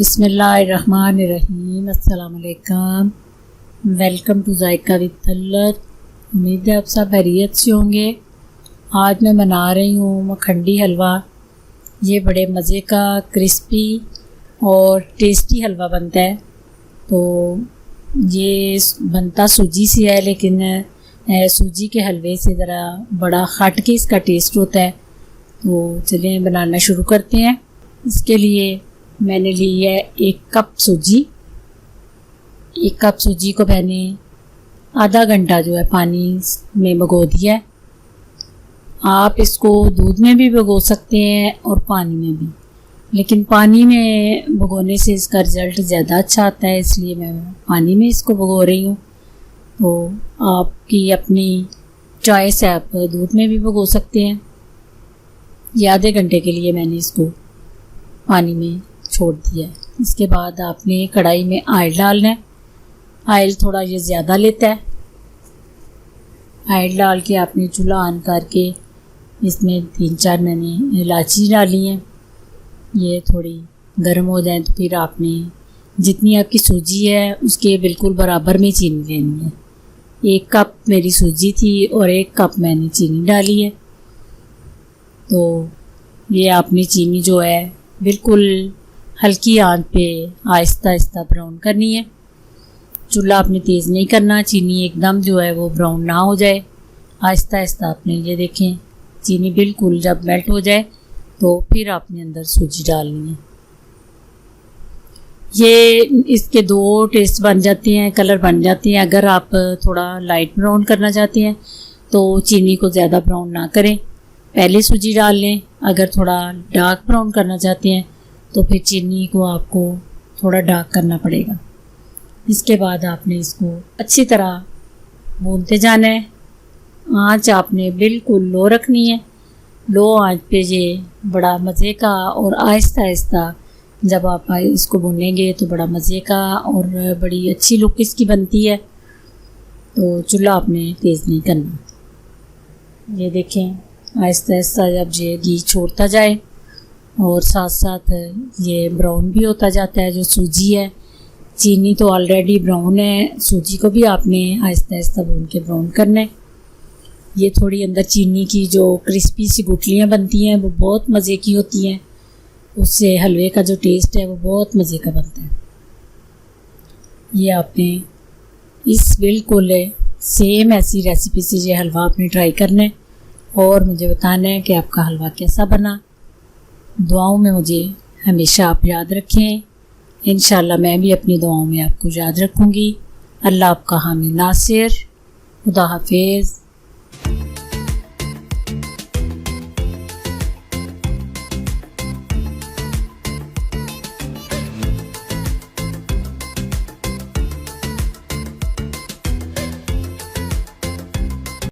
बिस्मिल्लाहिर्रहमानिर्रहीम। अस्सलाम वालेकुम। Welcome to Zaika with Talat. उम्मीद है आप सब खैरियत से होंगे। आज मैं बना रही हूँ मखंडी हलवा। ये बड़े मज़े का क्रिस्पी और टेस्टी हलवा बनता है। तो ये बनता सूजी से है, लेकिन सूजी के हलवे से ज़रा बड़ा हट के इसका टेस्ट होता है। तो चलिए बनाना शुरू करते हैं। इसके लिए मैंने ली है 1 कप सूजी। 1 कप सूजी को मैंने आधा घंटा जो है पानी में भिगो दिया है। आप इसको दूध में भी भिगो सकते हैं और पानी में भी, लेकिन पानी में भिगोने से इसका रिज़ल्ट ज़्यादा अच्छा आता है, इसलिए मैं पानी में इसको भिगो रही हूँ। तो आपकी अपनी चॉइस है, आप दूध में भी भिगो सकते हैं। ये आधे घंटे के लिए मैंने इसको पानी में छोड़ दिया है। इसके बाद आपने कढ़ाई में ऑयल डालना है। ऑयल थोड़ा ये ज़्यादा लेता है। ऑयल डाल के आपने चूल्हा ऑन करके इसमें 3-4 मैंने इलायची डाली हैं। ये थोड़ी गर्म हो जाए तो फिर आपने जितनी आपकी सूजी है उसके बिल्कुल बराबर में चीनी लेनी है। 1 कप मेरी सूजी थी और 1 कप मैंने चीनी डाली है। तो ये आपने चीनी जो है बिल्कुल हल्की आंच पे आहिस्ता आहिस्ता ब्राउन करनी है। चूल्हा आपने तेज़ नहीं करना, चीनी एकदम जो है वो ब्राउन ना हो जाए। आहिस्ता आहिस्ता आपने ये देखें चीनी बिल्कुल जब मेल्ट हो जाए तो फिर आपने अंदर सूजी डालनी है। ये इसके 2 टेस्ट बन जाते हैं, कलर बन जाते हैं। अगर आप थोड़ा लाइट ब्राउन करना चाहते हैं तो चीनी को ज़्यादा ब्राउन ना करें, पहले सूजी डाल लें। अगर थोड़ा डार्क ब्राउन करना चाहते हैं तो फिर चीनी को आपको थोड़ा डार्क करना पड़ेगा। इसके बाद आपने इसको अच्छी तरह भूनते जाना है। आंच आपने बिल्कुल लो रखनी है। लो आंच पे ये बड़ा मज़े का और आहिस्ता आहिस्ता जब आप इसको भूनेंगे तो बड़ा मज़े का और बड़ी अच्छी लुक इसकी बनती है। तो चूल्हा आपने तेज़ नहीं करना। ये देखें आहिस्ता आहिस्ता जब ये घी छोड़ता जाए और साथ साथ ये ब्राउन भी होता जाता है जो सूजी है। चीनी तो ऑलरेडी ब्राउन है, सूजी को भी आपने आहिस्ता आहिस्ता भून के ब्राउन करना है। ये थोड़ी अंदर चीनी की जो क्रिस्पी सी गुठलियाँ बनती हैं वो बहुत मज़े की होती हैं। उससे हलवे का जो टेस्ट है वो बहुत मज़े का बनता है। ये आपने इस बिल्कुल सेम ऐसी रेसिपी से ये हलवा आपने ट्राई करना है और मुझे बताना है कि आपका हलवा कैसा बना। दुआओं में मुझे हमेशा आप याद रखें। इंशाल्लाह मैं भी अपनी दुआओं में आपको याद रखूँगी। अल्लाह आपका हामी नासिर। खुदा हाफिज़।